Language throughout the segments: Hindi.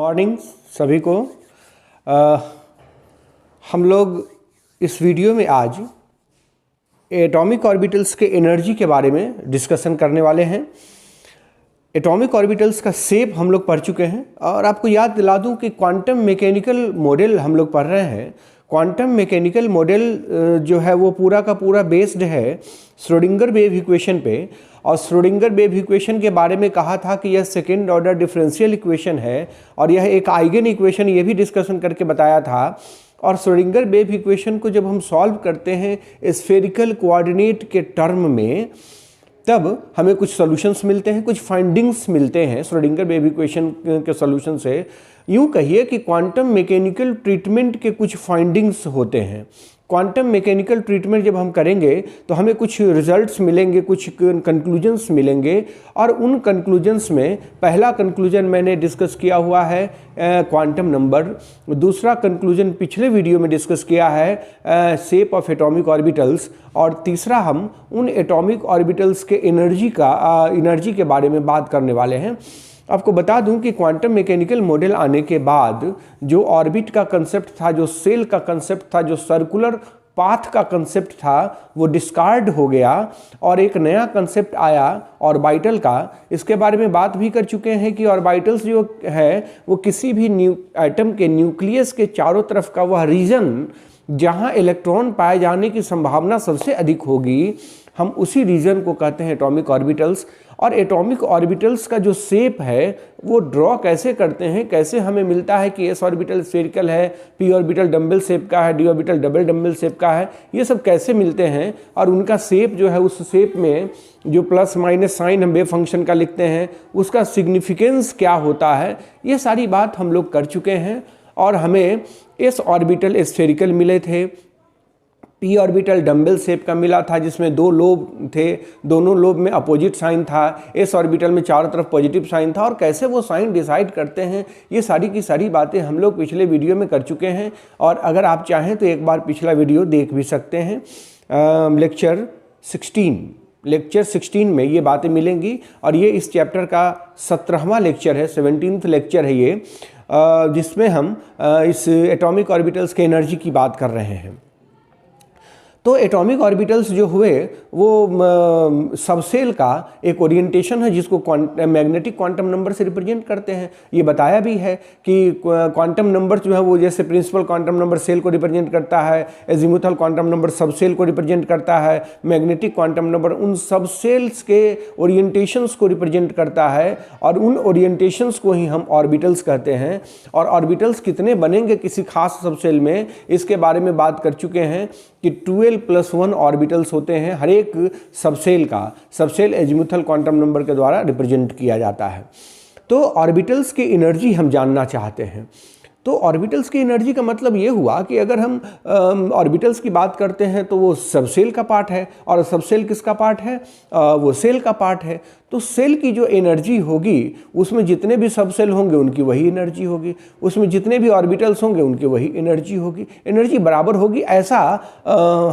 मॉर्निंग सभी को। हम लोग इस वीडियो में आज एटॉमिक ऑर्बिटल्स के एनर्जी के बारे में डिस्कशन करने वाले हैं। एटॉमिक ऑर्बिटल्स का शेप हम लोग पढ़ चुके हैं और आपको याद दिला दूं कि क्वांटम मैकेनिकल मॉडल हम लोग पढ़ रहे हैं। क्वांटम मैकेनिकल मॉडल जो है वो पूरा का पूरा बेस्ड है श्रोडिंगर वेव इक्वेशन पे, और श्रोडिंगर वेव इक्वेशन के बारे में कहा था कि यह सेकेंड ऑर्डर डिफरेंशियल इक्वेशन है और यह एक आइगन इक्वेशन, ये भी डिस्कशन करके बताया था। और श्रोडिंगर वेव इक्वेशन को जब हम सॉल्व करते हैं स्फेरिकल कोऑर्डिनेट के टर्म में, तब हमें कुछ सॉल्यूशंस मिलते हैं, कुछ फाइंडिंग्स मिलते हैं श्रोडिंगर वेव इक्वेशन के सॉल्यूशन से। यूँ कहिए कि क्वांटम मैकेनिकल ट्रीटमेंट के कुछ फाइंडिंग्स होते हैं। क्वांटम मैकेनिकल ट्रीटमेंट जब हम करेंगे तो हमें कुछ रिजल्ट्स मिलेंगे, कुछ कंक्लूजन्स मिलेंगे, और उन कंक्लूजन्स में पहला कंक्लूजन मैंने डिस्कस किया हुआ है क्वांटम नंबर, दूसरा कंक्लूजन पिछले वीडियो में डिस्कस किया है शेप ऑफ एटॉमिक ऑर्बिटल्स, और तीसरा हम उन एटॉमिक ऑर्बिटल्स के एनर्जी के बारे में बात करने वाले हैं। आपको बता दूं कि क्वांटम मैकेनिकल मॉडल आने के बाद जो ऑर्बिट का कंसेप्ट था, जो सेल का कंसेप्ट था, जो सर्कुलर पाथ का कंसेप्ट था, वो डिस्कार्ड हो गया और एक नया कंसेप्ट आया ऑर्बिटल का। इसके बारे में बात भी कर चुके हैं कि ऑर्बिटल्स जो है वो किसी भी एटम के न्यूक्लियस के चारों तरफ का वह रीजन जहाँ इलेक्ट्रॉन पाए जाने की संभावना सबसे अधिक होगी, हम उसी रीजन को कहते हैं एटॉमिक ऑर्बिटल्स। और एटॉमिक ऑर्बिटल्स का जो शेप है वो ड्रॉ कैसे करते हैं, कैसे हमें मिलता है कि एस ऑर्बिटल स्फेरिकल है, पी ऑर्बिटल डम्बल शेप का है, D orbital double dumbbell shape का है, ये सब कैसे मिलते हैं, और उनका शेप जो है उस शेप में जो प्लस माइनस साइन हम वेव फंक्शन का लिखते हैं उसका सिग्निफिकेंस क्या होता है, ये सारी बात हम लोग कर चुके हैं। और हमें एस ऑर्बिटल स्फेरिकल मिले थे, पी ऑर्बिटल डम्बल शेप का मिला था जिसमें दो लोब थे, दोनों लोब में अपोजिट साइन था, एस ऑर्बिटल में चारों तरफ पॉजिटिव साइन था, और कैसे वो साइन डिसाइड करते हैं ये सारी की सारी बातें हम लोग पिछले वीडियो में कर चुके हैं। और अगर आप चाहें तो एक बार पिछला वीडियो देख भी सकते हैं। लेक्चर 16 में ये बातें मिलेंगी, और ये इस चैप्टर का 17वां लेक्चर है, 17th लेक्चर है ये, जिसमें हम इस एटॉमिक ऑर्बिटल्स के एनर्जी की बात कर रहे हैं। तो एटॉमिक ऑर्बिटल्स जो हुए वो सबसेल का एक ओरिएंटेशन है जिसको मैग्नेटिक क्वांटम नंबर से रिप्रेजेंट करते हैं। ये बताया भी है कि क्वांटम नंबर जो है वो जैसे प्रिंसिपल क्वांटम नंबर सेल को रिप्रेजेंट करता है, एजीमुथल क्वांटम नंबर सबसेल को रिप्रेजेंट करता है, मैग्नेटिक क्वांटम नंबर उन सबसेल्स के ओरिएंटेशंस को रिप्रेजेंट करता है, और उन ओरिएंटेशंस को ही हम ऑर्बिटल्स कहते हैं। और ऑर्बिटल्स कितने बनेंगे किसी खास सबसेल में, इसके बारे में बात कर चुके हैं कि 12+1 ऑर्बिटल्स होते हैं हर एक सबसेल का। सबसेल एजीमुथल क्वांटम नंबर के द्वारा रिप्रेजेंट किया जाता है। तो ऑर्बिटल्स की एनर्जी हम जानना चाहते हैं। तो ऑर्बिटल्स की एनर्जी का मतलब ये हुआ कि अगर हम ऑर्बिटल्स की बात करते हैं तो वो सबसेल का पार्ट है, और सबसेल किसका पार्ट है, वो सेल का पार्ट है। तो सेल की जो एनर्जी होगी उसमें जितने भी सबसेल होंगे उनकी वही एनर्जी होगी, उसमें जितने भी ऑर्बिटल्स होंगे उनकी वही एनर्जी होगी, एनर्जी बराबर होगी, ऐसा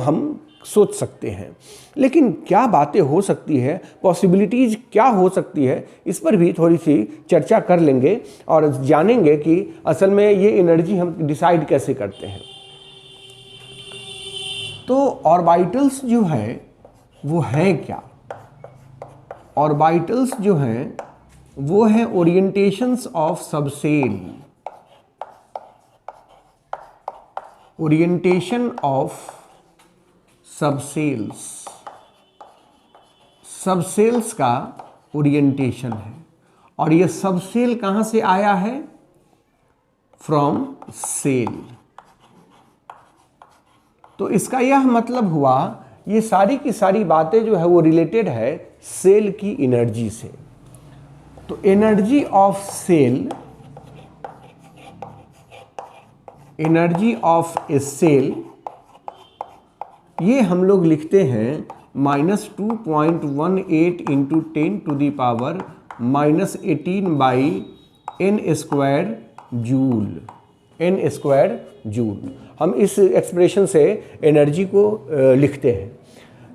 हम सोच सकते हैं। लेकिन क्या बातें हो सकती है, पॉसिबिलिटीज़ क्या हो सकती है, इस पर भी थोड़ी सी चर्चा कर लेंगे और जानेंगे कि असल में ये एनर्जी हम डिसाइड कैसे करते हैं। तो ऑर्बिटल्स जो है वो है क्या? ऑर्बिटल्स जो हैं वो है orientations of subshell, orientation of subshells, subshells का ओरिएंटेशन है। और ये सबसेल कहां से आया है? From shell. तो इसका यह मतलब हुआ ये सारी की सारी बातें जो है वो रिलेटेड है सेल की एनर्जी से। तो energy of shell, energy of a shell, ये हम लोग लिखते हैं -2.18 इंटू 10⁻18 जूल, n² जूल। हम इस एक्सप्रेशन से एनर्जी को लिखते हैं।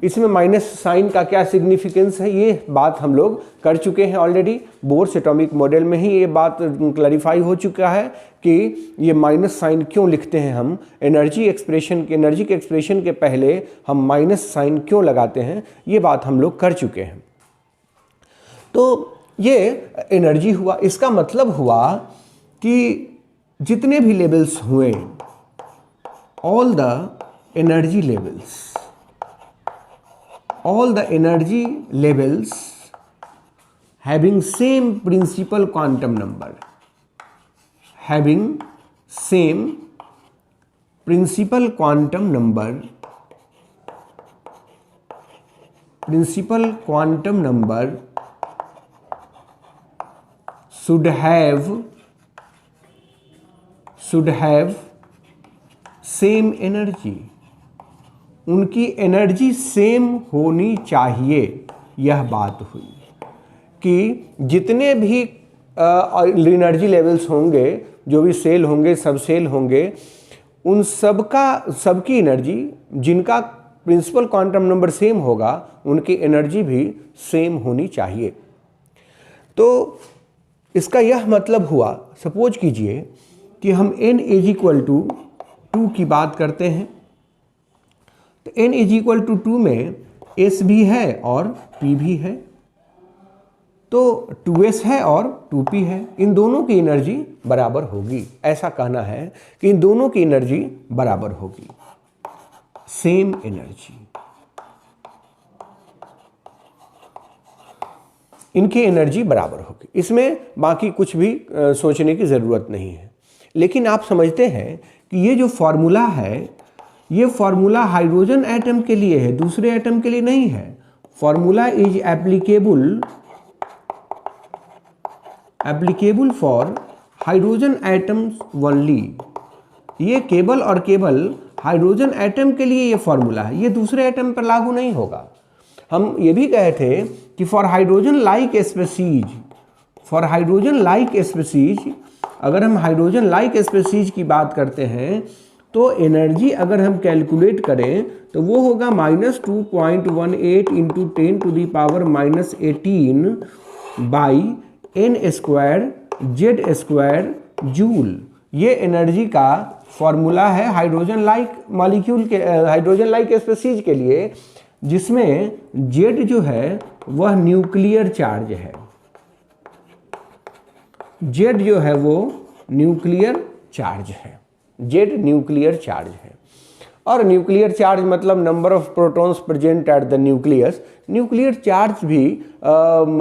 इसमें माइनस साइन का क्या सिग्निफिकेंस है, ये बात हम लोग कर चुके हैं ऑलरेडी। बोर्स एटॉमिक मॉडल में ही ये बात क्लैरिफाई हो चुका है कि ये माइनस साइन क्यों लिखते हैं हम, एनर्जी के एक्सप्रेशन के पहले हम माइनस साइन क्यों लगाते हैं, ये बात हम लोग कर चुके हैं। तो ये एनर्जी हुआ। इसका मतलब हुआ कि जितने भी लेवल्स हुए, all the energy levels having same principal quantum number, should have same energy, उनकी एनर्जी सेम होनी चाहिए। यह बात हुई कि जितने भी एनर्जी लेवल्स होंगे, जो भी सेल होंगे, सब सेल होंगे, उन सबकी एनर्जी, जिनका प्रिंसिपल क्वांटम नंबर सेम होगा, उनकी एनर्जी भी सेम होनी चाहिए। तो इसका यह मतलब हुआ, सपोज कीजिए कि हम n = 2 की बात करते हैं, तो n = 2 में s भी है और p भी है, तो 2s है और 2p है। इन दोनों की एनर्जी बराबर होगी, ऐसा कहना है कि इन दोनों की एनर्जी बराबर होगी, सेम एनर्जी। इनकी एनर्जी बराबर होगी, इसमें बाकी कुछ भी सोचने की ज़रूरत नहीं है। लेकिन आप समझते हैं कि ये जो फॉर्मूला है, ये फॉर्मूला हाइड्रोजन एटम के लिए है, दूसरे एटम के लिए नहीं है। Formula is applicable for hydrogen atoms only. ये केवल और केवल हाइड्रोजन एटम के लिए ये फॉर्मूला है, ये दूसरे एटम पर लागू नहीं होगा। हम ये भी कहे थे कि फॉर हाइड्रोजन लाइक स्पेसीज, अगर हम हाइड्रोजन लाइक स्पेसीज की बात करते हैं तो एनर्जी अगर हम कैलकुलेट करें तो वो होगा -2.18 × 10⁻⁻18 बाई n² जूल। ये एनर्जी का फॉर्मूला है हाइड्रोजन लाइक मॉलिक्यूल के, हाइड्रोजन लाइक स्पेसीज के लिए, जिसमें Z जो है वह न्यूक्लियर चार्ज है। Z जो है वो न्यूक्लियर चार्ज है, Z न्यूक्लियर चार्ज है। और न्यूक्लियर चार्ज मतलब number of protons present at the nucleus. Nuclear charge भी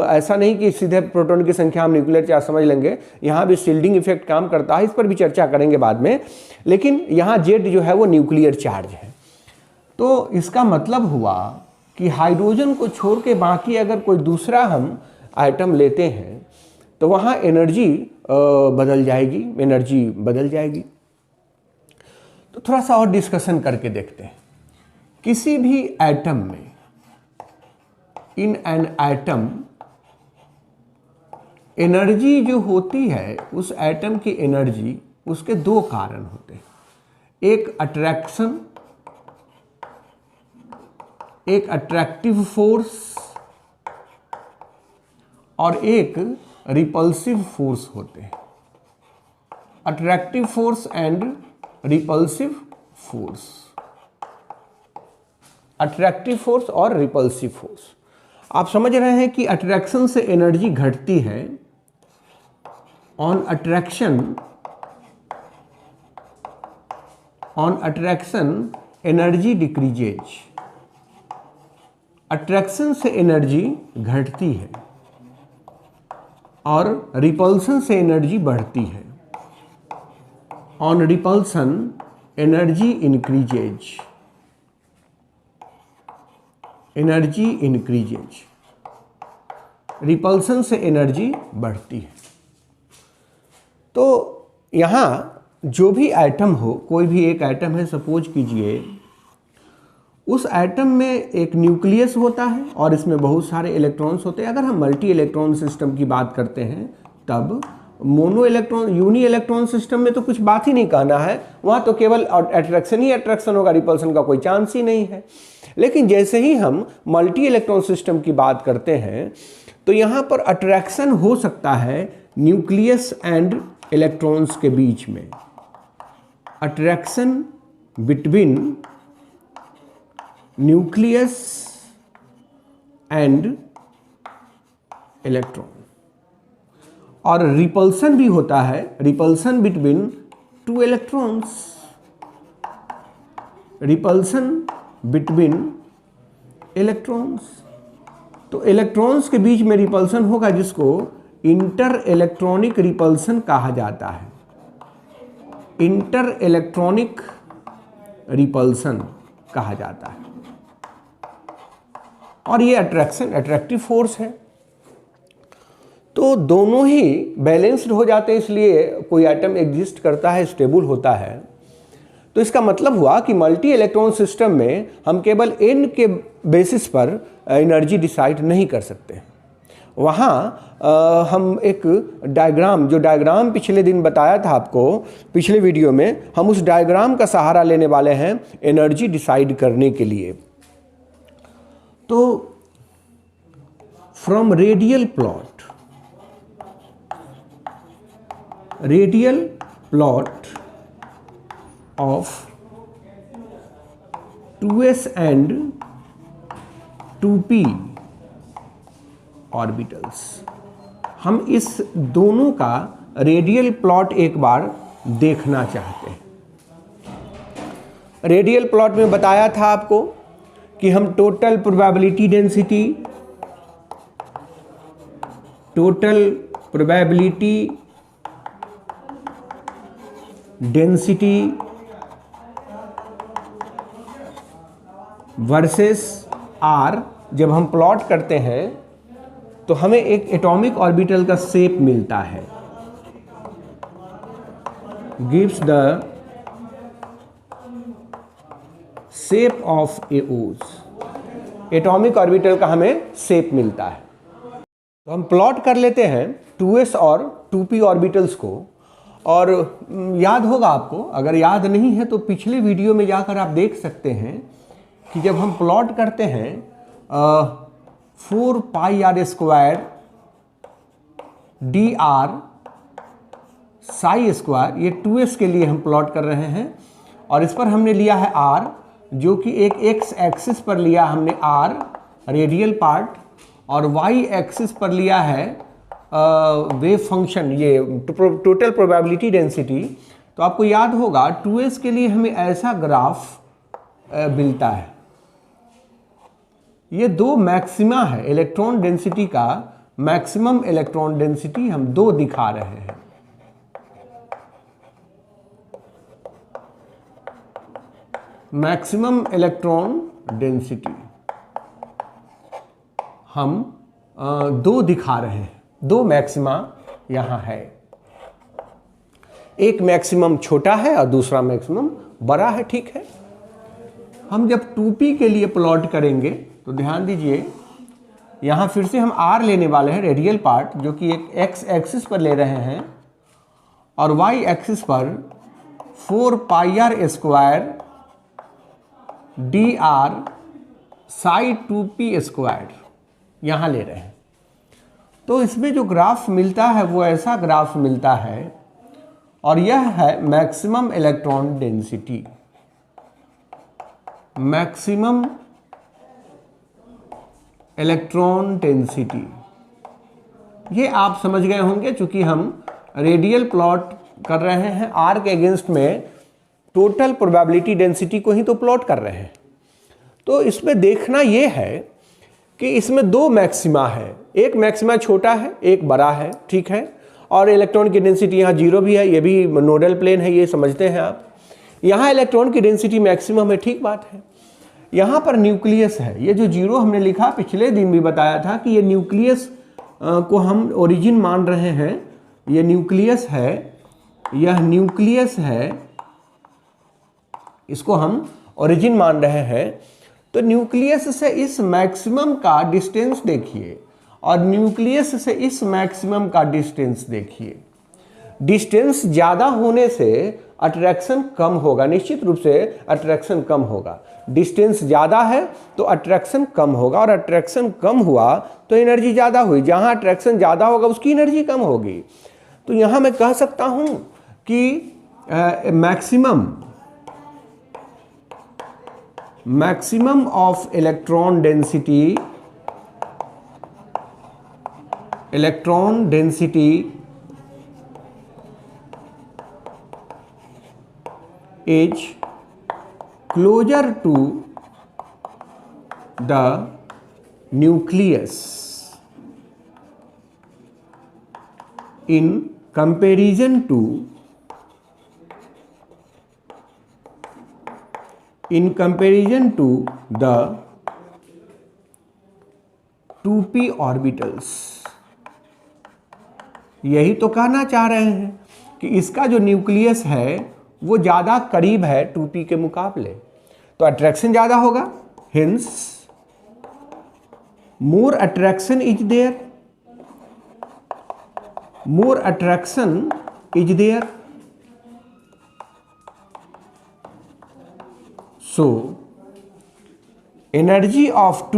ऐसा नहीं कि सीधे प्रोटॉन की संख्या हम न्यूक्लियर चार्ज समझ लेंगे, यहाँ भी शील्डिंग इफेक्ट काम करता है, इस पर भी चर्चा करेंगे बाद में। लेकिन यहाँ Z जो है वो न्यूक्लियर चार्ज है। तो इसका मतलब हुआ कि हाइड्रोजन को छोड़ के बाकी अगर कोई दूसरा हम आइटम लेते हैं तो वहाँ एनर्जी बदल जाएगी। तो थोड़ा सा और डिस्कशन करके देखते हैं। किसी भी एटम में, इन एन एटम, एनर्जी जो होती है, उस एटम की एनर्जी, उसके दो कारण होते हैं। एक अट्रैक्शन, एक अट्रैक्टिव फोर्स, और एक रिपल्सिव फोर्स होते हैं। Attractive force and repulsive force, attractive force और रिपल्सिव फोर्स। आप समझ रहे हैं कि अट्रैक्शन से एनर्जी घटती है, on attraction energy decreases. Attraction से एनर्जी घटती है और रिपल्सन से एनर्जी बढ़ती है। On repulsion energy increases, repulsion से एनर्जी बढ़ती है। तो यहाँ जो भी एटम हो, कोई भी एक एटम है, सपोज कीजिए उस एटम में एक न्यूक्लियस होता है और इसमें बहुत सारे इलेक्ट्रॉन्स होते हैं। अगर हम मल्टी इलेक्ट्रॉन सिस्टम की बात करते हैं तब यूनी इलेक्ट्रॉन सिस्टम में तो कुछ बात ही नहीं कहना है, वहाँ तो केवल अट्रैक्शन ही अट्रैक्शन होगा, रिपल्सन का कोई चांस ही नहीं है। लेकिन जैसे ही हम मल्टी इलेक्ट्रॉन सिस्टम की बात करते हैं तो यहाँ पर अट्रैक्शन हो सकता है न्यूक्लियस एंड इलेक्ट्रॉन्स के बीच में, attraction between nucleus and electron, और रिपल्सन भी होता है, repulsion between two electrons, repulsion between electrons. तो इलेक्ट्रॉन्स के बीच में रिपल्सन होगा जिसको इंटर इलेक्ट्रॉनिक रिपल्सन कहा जाता है, इंटर इलेक्ट्रॉनिक रिपल्सन कहा जाता है। और ये अट्रैक्शन अट्रैक्टिव फोर्स है। तो दोनों ही बैलेंस्ड हो जाते हैं, इसलिए कोई एटम एग्जिस्ट करता है, स्टेबल होता है। तो इसका मतलब हुआ कि मल्टी इलेक्ट्रॉन सिस्टम में हम केवल n के बेसिस पर एनर्जी डिसाइड नहीं कर सकते। वहाँ हम एक डायग्राम, जो डायग्राम पिछले दिन बताया था आपको पिछले वीडियो में, हम उस डायग्राम का सहारा लेने वाले हैं एनर्जी डिसाइड करने के लिए। तो from radial plot, radial plot of 2s and 2p orbitals, हम इस दोनों का रेडियल प्लॉट एक बार देखना चाहते हैं। रेडियल प्लॉट में बताया था आपको कि हम total probability density, total probability density versus R जब हम प्लॉट करते हैं तो हमें एक एटॉमिक ऑर्बिटल का शेप मिलता है, गिव्स द शेप ऑफ ए ओज, एटॉमिक ऑर्बिटल का हमें शेप मिलता है। तो हम प्लॉट कर लेते हैं 2s और 2p ऑर्बिटल्स को। और याद होगा आपको, अगर याद नहीं है तो पिछले वीडियो में जाकर आप देख सकते हैं कि जब हम प्लॉट करते हैं 4 pi R square D R psi square, ये 2s के लिए हम प्लॉट कर रहे हैं। और इस पर हमने लिया है r, जो कि एक x एक्सिस पर लिया हमने r रेडियल पार्ट, और y एक्सिस पर लिया है वेव फंक्शन, ये टोटल प्रोबेबिलिटी डेंसिटी। तो आपको याद होगा 2s के लिए हमें ऐसा ग्राफ मिलता है। ये दो मैक्सिमा है इलेक्ट्रॉन डेंसिटी का, मैक्सिमम इलेक्ट्रॉन डेंसिटी हम दो दिखा रहे हैं। मैक्सिमम इलेक्ट्रॉन डेंसिटी हम दो दिखा रहे हैं, दो मैक्सिमा यहां है। एक मैक्सिमम छोटा है और दूसरा मैक्सिमम बड़ा है, ठीक है। हम जब 2p के लिए प्लॉट करेंगे तो ध्यान दीजिए, यहां फिर से हम r लेने वाले हैं रेडियल पार्ट, जो कि एक x एक्सिस पर ले रहे हैं, और y एक्सिस पर 4 pi R square D R psi 2p square यहां ले रहे हैं। तो इसमें जो ग्राफ मिलता है वो ऐसा ग्राफ मिलता है, और यह है maximum electron density, maximum electron density. ये आप समझ गए होंगे, चूंकि हम रेडियल प्लॉट कर रहे हैं आर के अगेंस्ट में, टोटल प्रोबेबिलिटी डेंसिटी को ही तो प्लॉट कर रहे हैं। तो इसमें देखना ये है कि इसमें दो मैक्सिमा है, एक मैक्सिमा छोटा है, एक बड़ा है, ठीक है। और इलेक्ट्रॉन की डेंसिटी यहाँ 0 भी है, ये भी नोडल प्लेन है, ये समझते हैं आप। यहाँ इलेक्ट्रॉन की डेंसिटी मैक्सिमम है, ठीक बात है। यहाँ पर न्यूक्लियस है, ये जो 0 हमने लिखा, पिछले दिन भी बताया था कि ये न्यूक्लियस को हम ओरिजिन मान रहे हैं। ये न्यूक्लियस है, यह न्यूक्लियस है, इसको हम ओरिजिन मान रहे हैं। तो न्यूक्लियस से इस मैक्सिमम का डिस्टेंस देखिए, और न्यूक्लियस से इस मैक्सिमम का डिस्टेंस देखिए। डिस्टेंस ज़्यादा होने से अट्रैक्शन कम होगा, निश्चित रूप से अट्रैक्शन कम होगा। डिस्टेंस ज़्यादा है तो अट्रैक्शन कम होगा, और अट्रैक्शन कम हुआ तो एनर्जी ज़्यादा हुई। जहाँ अट्रैक्शन ज़्यादा होगा उसकी एनर्जी कम होगी। तो यहाँ मैं कह सकता हूँ कि maximum of electron density is closer to the nucleus in comparison to the 2p orbitals. यही तो कहना चाह रहे हैं कि इसका जो न्यूक्लियस है वो ज़्यादा करीब है 2p के मुकाबले, तो अट्रैक्शन ज़्यादा होगा। Hence more attraction is there, so energy of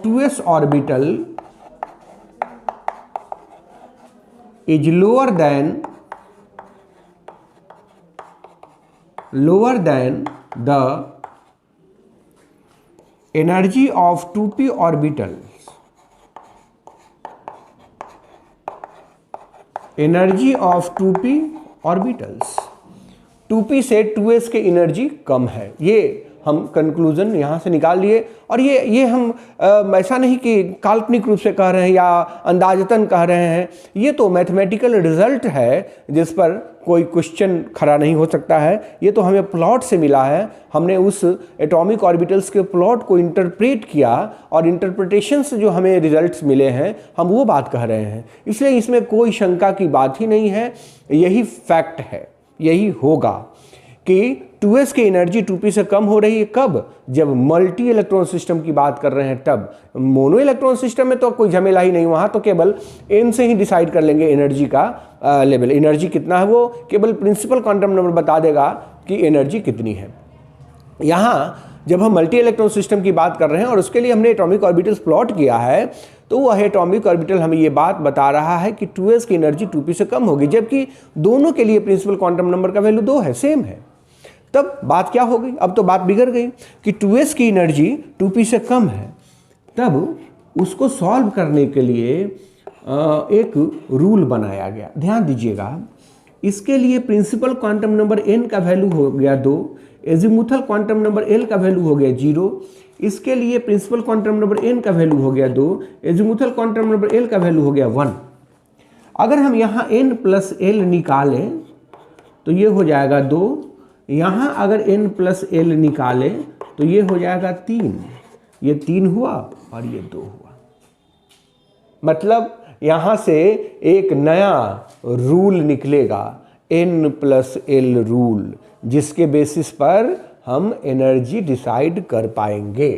2s orbital is lower than the energy of 2p orbitals। Energy of 2p orbitals, 2p से 2s की एनर्जी कम है। ये हम कंक्लूजन यहाँ से निकाल लिए। और ये हम ऐसा नहीं कि काल्पनिक रूप से कह रहे हैं या अंदाजतन कह रहे हैं, ये तो मैथमेटिकल रिजल्ट है जिस पर कोई क्वेश्चन खड़ा नहीं हो सकता है। ये तो हमें प्लॉट से मिला है, हमने उस एटॉमिक ऑर्बिटल्स के प्लॉट को इंटरप्रेट किया और इंटरप्रिटेशन से जो हमें रिजल्ट्स मिले हैं हम वो बात कह रहे हैं। इसलिए इसमें कोई शंका की बात ही नहीं है, यही फैक्ट है, यही होगा कि 2s की एनर्जी 2p से कम हो रही है। कब? जब मल्टी इलेक्ट्रॉन सिस्टम की बात कर रहे हैं तब। मोनो इलेक्ट्रॉन सिस्टम में तो कोई झमेला ही नहीं, वहाँ तो केवल n से ही डिसाइड कर लेंगे एनर्जी का लेवल। एनर्जी कितना है वो केवल प्रिंसिपल क्वांटम नंबर बता देगा कि एनर्जी कितनी है। यहाँ जब हम मल्टी इलेक्ट्रॉन सिस्टम की बात कर रहे हैं और उसके लिए हमने एटॉमिक ऑर्बिटल्स प्लॉट किया है, तो वह एटॉमिक ऑर्बिटल हमें ये बात बता रहा है कि 2s की एनर्जी 2p से कम होगी, जबकि दोनों के लिए प्रिंसिपल क्वांटम नंबर का वैल्यू 2 है, सेम है। तब बात क्या हो गई? अब तो बात बिगड़ गई कि 2s की एनर्जी 2p से कम है। तब उसको सॉल्व करने के लिए एक रूल बनाया गया। ध्यान दीजिएगा, इसके लिए प्रिंसिपल क्वांटम नंबर n का वैल्यू हो गया 2, एजीमुथल क्वांटम नंबर l का वैल्यू हो गया 0। इसके लिए प्रिंसिपल क्वांटम नंबर n का वैल्यू हो गया 2, एजीमुथल क्वांटम नंबर l का वैल्यू हो गया 1। अगर हम यहाँ n प्लस l निकालें तो ये हो जाएगा 2। यहाँ अगर n प्लस l निकालें तो ये हो जाएगा 3। ये 3 हुआ और ये 2 हुआ। मतलब यहाँ से एक नया रूल निकलेगा, n प्लस l रूल, जिसके बेसिस पर हम एनर्जी डिसाइड कर पाएंगे।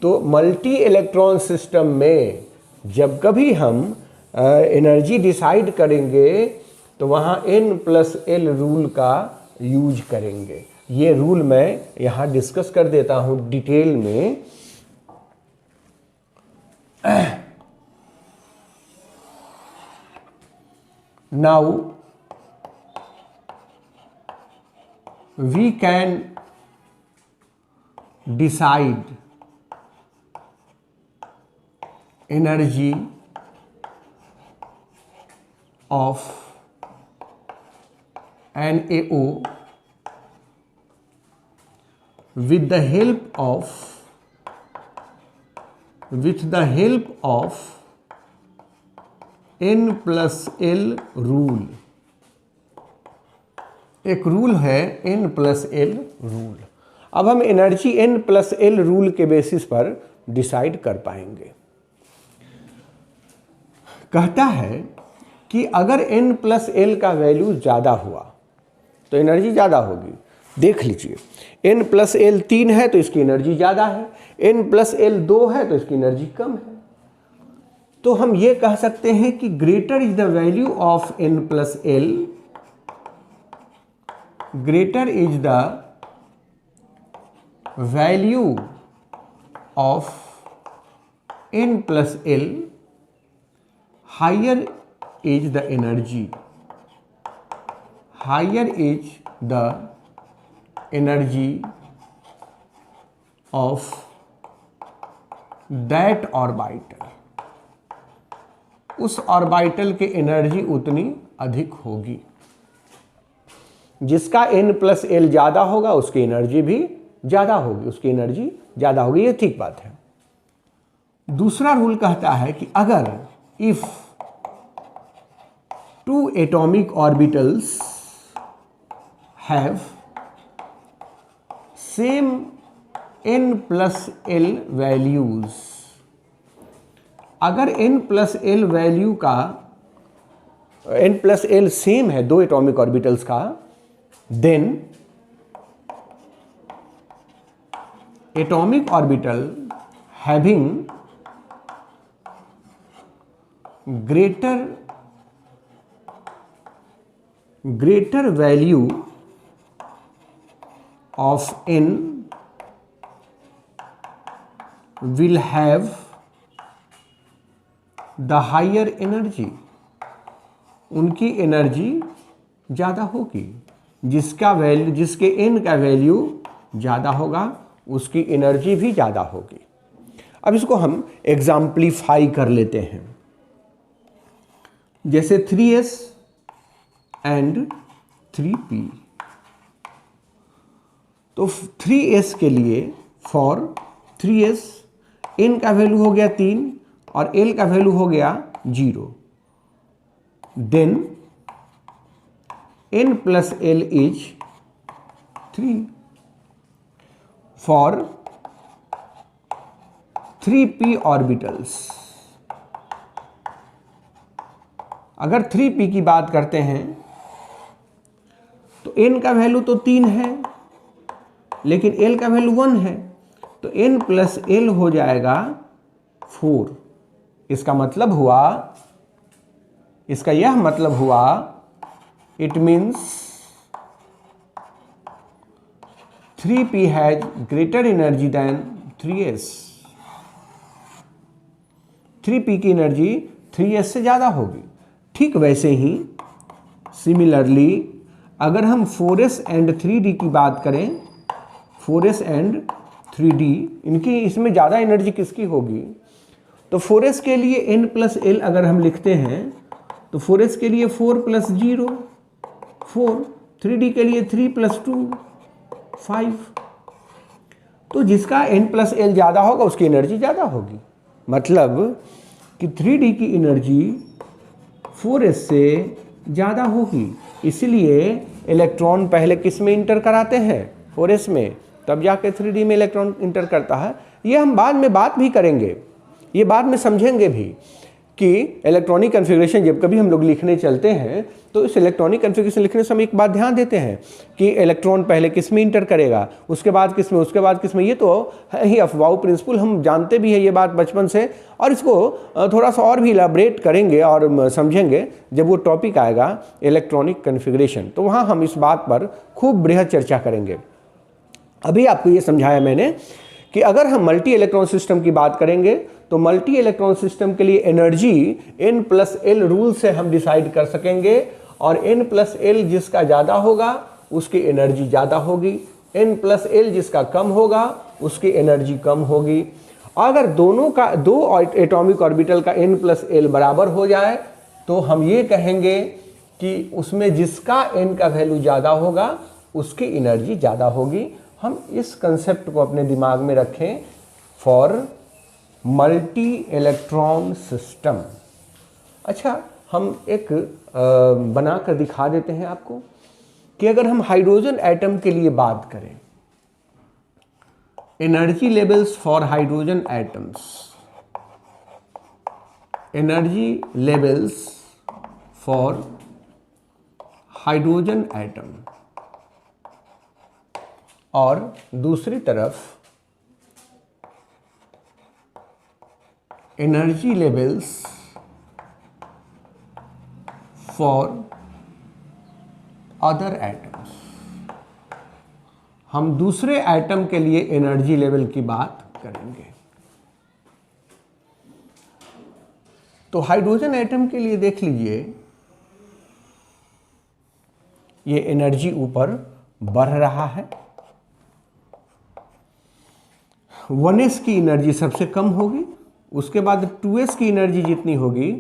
तो मल्टी इलेक्ट्रॉन सिस्टम में जब कभी हम एनर्जी डिसाइड करेंगे तो वहाँ n प्लस l रूल का यूज करेंगे। ये रूल मैं यहाँ डिस्कस कर देता हूँ डिटेल में। Now we can decide energy of NaO with the help of n plus l rule. एक रूल है n प्लस l रूल। अब हम energy n plus l rule के बेसिस पर डिसाइड कर पाएंगे। कहता है कि अगर n प्लस l का वैल्यू ज़्यादा हुआ तो एनर्जी ज़्यादा होगी। देख लीजिए, n प्लस l 3 है तो इसकी एनर्जी ज़्यादा है, n प्लस l 2 है तो इसकी एनर्जी कम है। तो हम ये कह सकते हैं कि greater is the value of n plus L, greater is the value of n plus L, higher is the energy, higher is the energy of that orbital, उस ऑर्बिटल के एनर्जी उतनी अधिक होगी। जिसका n प्लस एल ज़्यादा होगा उसकी एनर्जी भी ज़्यादा होगी, उसकी एनर्जी ज़्यादा होगी, ये ठीक बात है। दूसरा रूल कहता है कि अगर if two atomic orbitals have same n plus L values, अगर n प्लस एल वैल्यू का, n प्लस एल सेम है दो एटॉमिक ऑर्बिटल्स का, then atomic orbital having greater value of n will have the higher energy, उनकी एनर्जी ज़्यादा होगी। जिसके n का वैल्यू ज़्यादा होगा उसकी एनर्जी भी ज़्यादा होगी। अब इसको हम एग्जाम्पलीफाई कर लेते हैं। जैसे 3s एंड 3p, तो 3s के लिए, फॉर 3s n का वैल्यू हो गया 3 और l का वैल्यू हो गया 0, then n plus l is 3। For 3p orbitals, अगर 3p की बात करते हैं तो n का वैल्यू तो 3 है लेकिन l का वैल्यू 1 है, तो n प्लस l हो जाएगा 4। इसका मतलब हुआ, इसका यह मतलब हुआ, it means 3p has greater energy than 3s। 3p की एनर्जी 3s से ज़्यादा होगी। ठीक वैसे ही सिमिलरली अगर हम 4s एंड 3d की बात करें, 4s एंड 3d, इनकी इसमें ज़्यादा एनर्जी किसकी होगी? तो 4s के लिए n प्लस एल अगर हम लिखते हैं तो 4s के लिए 4 प्लस 0 4, 3d के लिए 3 प्लस 2 5। तो जिसका n प्लस एल ज़्यादा होगा उसकी एनर्जी ज़्यादा होगी। मतलब कि 3d की एनर्जी 4s से ज़्यादा होगी। इसलिए इलेक्ट्रॉन पहले किस में इंटर कराते हैं? 4s में, तब जाके 3d में इलेक्ट्रॉन इंटर करता है। ये हम बाद में बात भी करेंगे, ये बाद में समझेंगे भी कि इलेक्ट्रॉनिक कन्फिग्रेशन जब कभी हम लोग लिखने चलते हैं तो इस इलेक्ट्रॉनिक कन्फिग्रेशन लिखने समय एक बात ध्यान देते हैं कि इलेक्ट्रॉन पहले किस में इंटर करेगा, उसके बाद किस में, उसके बाद किस में। ये तो है ही अफवाह प्रिंसिपल, हम जानते भी हैं ये बात बचपन से, और इसको थोड़ा सा और भी इलाबरेट करेंगे और समझेंगे जब वो टॉपिक आएगा इलेक्ट्रॉनिक कन्फिग्रेशन, तो वहाँ हम इस बात पर खूब बृहद चर्चा करेंगे। अभी आपको ये समझाया मैंने कि अगर हम मल्टी इलेक्ट्रॉन सिस्टम की बात करेंगे तो मल्टी इलेक्ट्रॉन सिस्टम के लिए energy n plus L rule से हम डिसाइड कर सकेंगे, और n प्लस एल जिसका ज़्यादा होगा उसकी एनर्जी ज़्यादा होगी, n प्लस एल जिसका कम होगा उसकी एनर्जी कम होगी। अगर दोनों का, दो एटॉमिक ऑर्बिटल का n प्लस एल बराबर हो जाए तो हम ये कहेंगे कि उसमें जिसका n का वैल्यू ज़्यादा होगा उसकी एनर्जी ज़्यादा होगी। हम इस कंसेप्ट को अपने दिमाग में रखें फॉर मल्टी इलेक्ट्रॉन सिस्टम। अच्छा, हम एक बना कर दिखा देते हैं आपको कि अगर हम हाइड्रोजन एटम के लिए बात करें, energy levels for hydrogen atoms, energy levels for hydrogen atom, और दूसरी तरफ energy levels for other atoms. हम दूसरे एटम के लिए एनर्जी लेवल की बात करेंगे। तो हाइड्रोजन एटम के लिए देख लीजिए, ये एनर्जी ऊपर बढ़ रहा है। 1s की एनर्जी सबसे कम होगी, उसके बाद 2s की एनर्जी जितनी होगी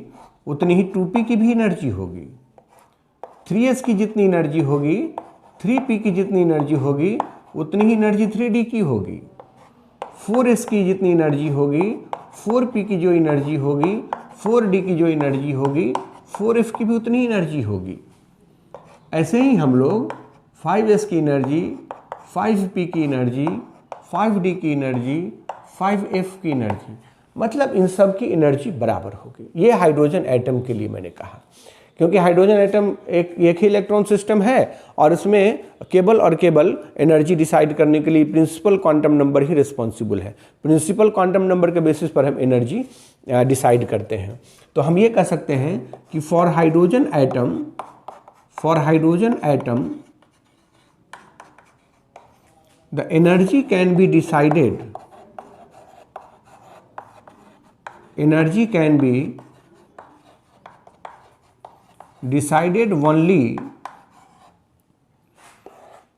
उतनी ही 2p की भी एनर्जी होगी। 3s की जितनी एनर्जी होगी, 3p की जितनी एनर्जी होगी उतनी ही एनर्जी 3d की होगी। 4s की जितनी एनर्जी होगी, 4p की जो एनर्जी होगी, 4d की जो एनर्जी होगी, 4f की भी उतनी एनर्जी होगी। ऐसे ही हम लोग 5s की एनर्जी, 5p की एनर्जी, 5d की एनर्जी, 5f की एनर्जी, मतलब इन सब की एनर्जी बराबर होगी। ये हाइड्रोजन एटम के लिए मैंने कहा, क्योंकि हाइड्रोजन एटम एक ही इलेक्ट्रॉन सिस्टम है और इसमें केवल और केवल एनर्जी डिसाइड करने के लिए प्रिंसिपल क्वांटम नंबर ही रिस्पॉन्सिबल है। प्रिंसिपल क्वांटम नंबर के बेसिस पर हम एनर्जी डिसाइड करते हैं। तो हम ये कह सकते हैं कि for hydrogen atom the energy can be decided, energy can be decided only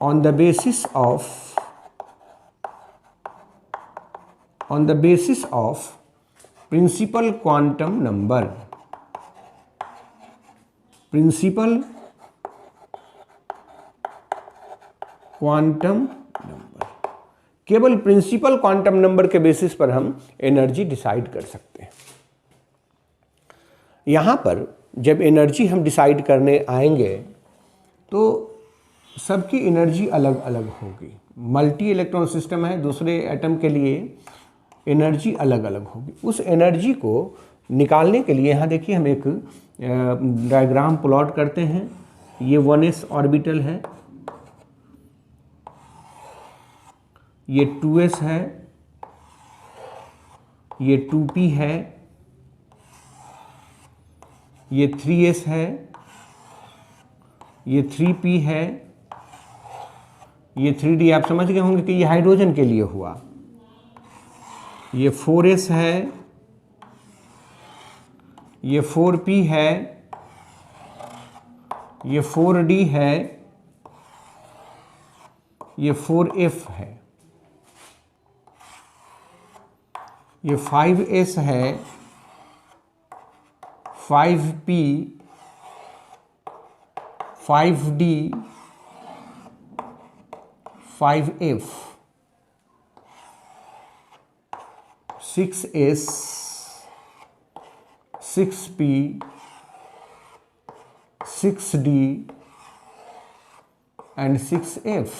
on the basis of principal quantum number, principal quantum number। केवल प्रिंसिपल क्वांटम नंबर के बेसिस पर हम एनर्जी डिसाइड कर सकते हैं। यहां पर जब एनर्जी हम डिसाइड करने आएंगे तो सबकी एनर्जी अलग अलग होगी। मल्टी इलेक्ट्रॉन सिस्टम है, दूसरे एटम के लिए एनर्जी अलग अलग होगी। उस एनर्जी को निकालने के लिए यहाँ देखिए हम एक डायग्राम प्लॉट करते हैं। ये 1s ऑर्बिटल है, ये 2s है, ये 2p है, ये 3s है, ये 3p है, ये 3d। आप समझ गए होंगे कि ये हाइड्रोजन के लिए हुआ। ये 4s है, ये 4p है, ये 4d है, ये 4f है, ये 5s है, 5p, 5d, 5f, 6s, 6p, 6d and 6f।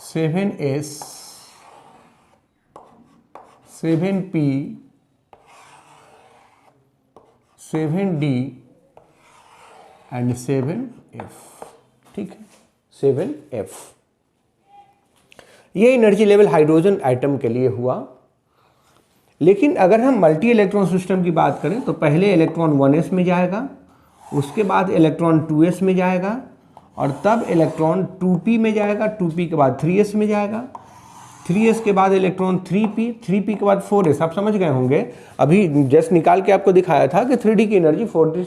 Seven S, 7p, 7d and 7f। ठीक है, 7f। ये एनर्जी लेवल हाइड्रोजन एटम के लिए हुआ। लेकिन अगर हम मल्टी इलेक्ट्रॉन सिस्टम की बात करें तो पहले इलेक्ट्रॉन 1s में जाएगा, उसके बाद इलेक्ट्रॉन 2s में जाएगा और तब इलेक्ट्रॉन 2p में जाएगा, 2p के बाद 3s में जाएगा, 3s के बाद इलेक्ट्रॉन 3p, 3p के बाद 4s। आप समझ गए होंगे, अभी जस्ट निकाल के आपको दिखाया था कि 3d की एनर्जी 4s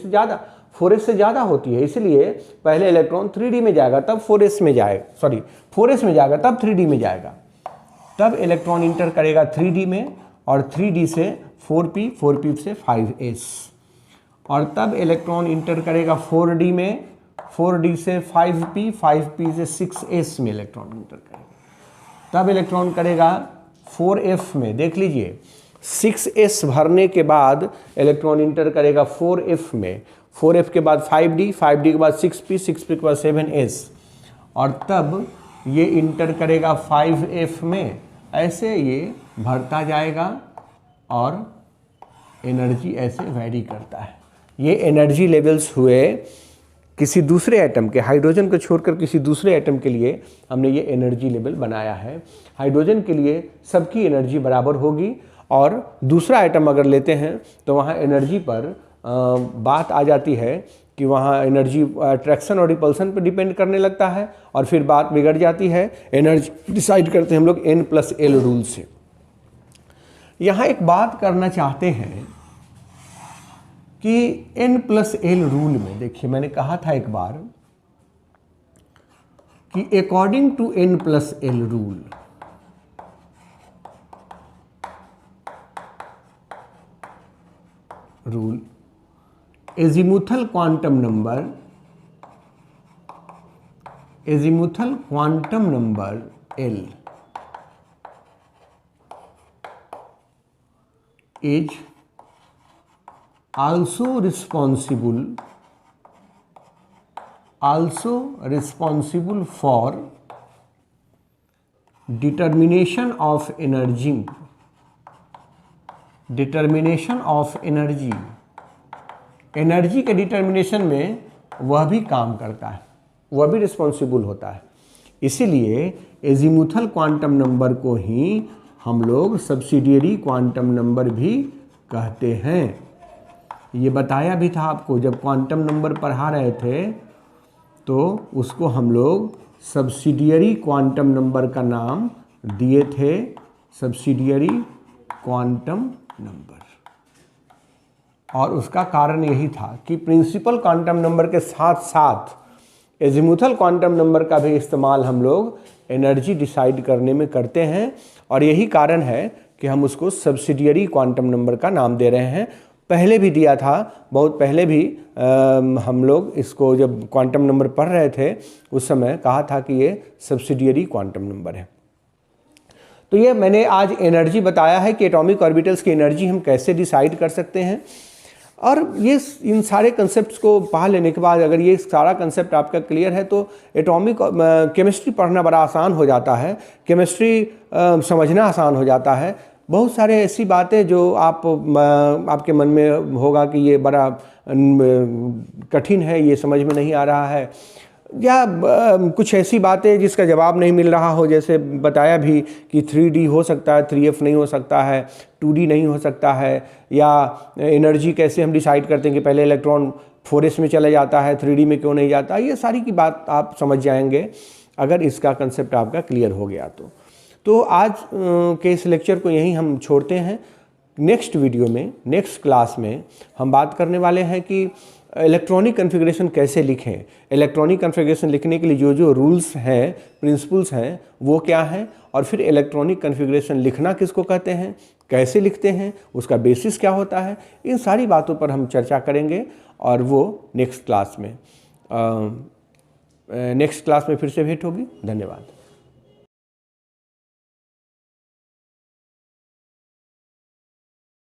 से ज़्यादा होती है, इसलिए पहले इलेक्ट्रॉन 3d में जाएगा तब 4s में जाएगा, 4s में जाएगा तब 3d में जाएगा, तब इलेक्ट्रॉन इंटर करेगा 3d में और 3d से 4p, 4p से 5s और तब इलेक्ट्रॉन इंटर करेगा 4d में, 4d से 5p, 5p से 6s में इलेक्ट्रॉन इंटर करेगा। तब इलेक्ट्रॉन करेगा 4f में। देख लीजिए, 6s भरने के बाद इलेक्ट्रॉन इंटर करेगा 4f में, 4f के बाद 5d, 5d के बाद 6p, 6p के बाद 7s और तब ये इंटर करेगा 5f में। ऐसे ये भरता जाएगा और एनर्जी ऐसे वैरी करता है। ये एनर्जी लेवल्स हुए किसी दूसरे एटम के, हाइड्रोजन को छोड़कर किसी दूसरे एटम के लिए हमने ये एनर्जी लेवल बनाया है। हाइड्रोजन के लिए सबकी एनर्जी बराबर होगी, और दूसरा एटम अगर लेते हैं तो वहाँ एनर्जी पर बात आ जाती है कि वहाँ एनर्जी अट्रैक्शन और रिपल्सन पर डिपेंड करने लगता है, और फिर बात बिगड़ जाती है। एनर्जी डिसाइड करते हैं हम लोग N+L रूल से। यहाँ एक बात करना चाहते हैं कि N+L रूल में, देखिए मैंने कहा था एक बार कि according to N+L rule azimuthal quantum number L is also responsible for determination of energy energy के डिटर्मिनेशन में वह भी काम करता है, वह भी रिस्पॉन्सिबल होता है। इसीलिए एजीमुथल क्वांटम नंबर को ही हम लोग सब्सिडियरी क्वांटम नंबर भी कहते हैं। ये बताया भी था आपको, जब क्वांटम नंबर पढ़ा रहे थे तो उसको हम लोग सब्सिडियरी क्वांटम नंबर का नाम दिए थे, सब्सिडियरी क्वांटम नंबर। और उसका कारण यही था कि प्रिंसिपल क्वांटम नंबर के साथ साथ एजीमुथल क्वांटम नंबर का भी इस्तेमाल हम लोग एनर्जी डिसाइड करने में करते हैं, और यही कारण है कि हम उसको सब्सिडियरी क्वांटम नंबर का नाम दे रहे हैं। पहले भी दिया था, बहुत पहले भी हम लोग इसको जब क्वांटम नंबर पढ़ रहे थे उस समय कहा था कि ये सब्सिडियरी क्वांटम नंबर है। तो ये मैंने आज एनर्जी बताया है कि एटॉमिक ऑर्बिटल्स की एनर्जी हम कैसे डिसाइड कर सकते हैं। और ये इन सारे कंसेप्ट्स को पढ़ लेने के बाद अगर ये सारा कंसेप्ट आपका क्लियर है तो एटॉमिक केमिस्ट्री पढ़ना बड़ा आसान हो जाता है, केमिस्ट्री समझना आसान हो जाता है। बहुत सारे ऐसी बातें जो आपके मन में होगा कि ये बड़ा कठिन है, ये समझ में नहीं आ रहा है, या कुछ ऐसी बातें जिसका जवाब नहीं मिल रहा हो, जैसे बताया भी कि 3D हो सकता है, 3F नहीं हो सकता है, 2D नहीं हो सकता है, या एनर्जी कैसे हम डिसाइड करते हैं कि पहले इलेक्ट्रॉन 4s में चला जाता है, 3D में क्यों नहीं जाता। ये सारी की बात आप समझ जाएंगे अगर इसका कंसेप्ट आपका क्लियर हो गया तो आज के इस लेक्चर को यहीं हम छोड़ते हैं। नेक्स्ट वीडियो में, नेक्स्ट क्लास में हम बात करने वाले हैं कि इलेक्ट्रॉनिक कन्फिग्रेशन कैसे लिखें। इलेक्ट्रॉनिक कन्फिग्रेशन लिखने के लिए जो जो रूल्स हैं, प्रिंसिपल्स हैं, वो क्या हैं, और फिर इलेक्ट्रॉनिक कन्फिग्रेशन लिखना किसको कहते हैं, कैसे लिखते हैं, उसका बेसिस क्या होता है, इन सारी बातों पर हम चर्चा करेंगे। और वो नेक्स्ट क्लास में फिर से भेंट होगी। धन्यवाद।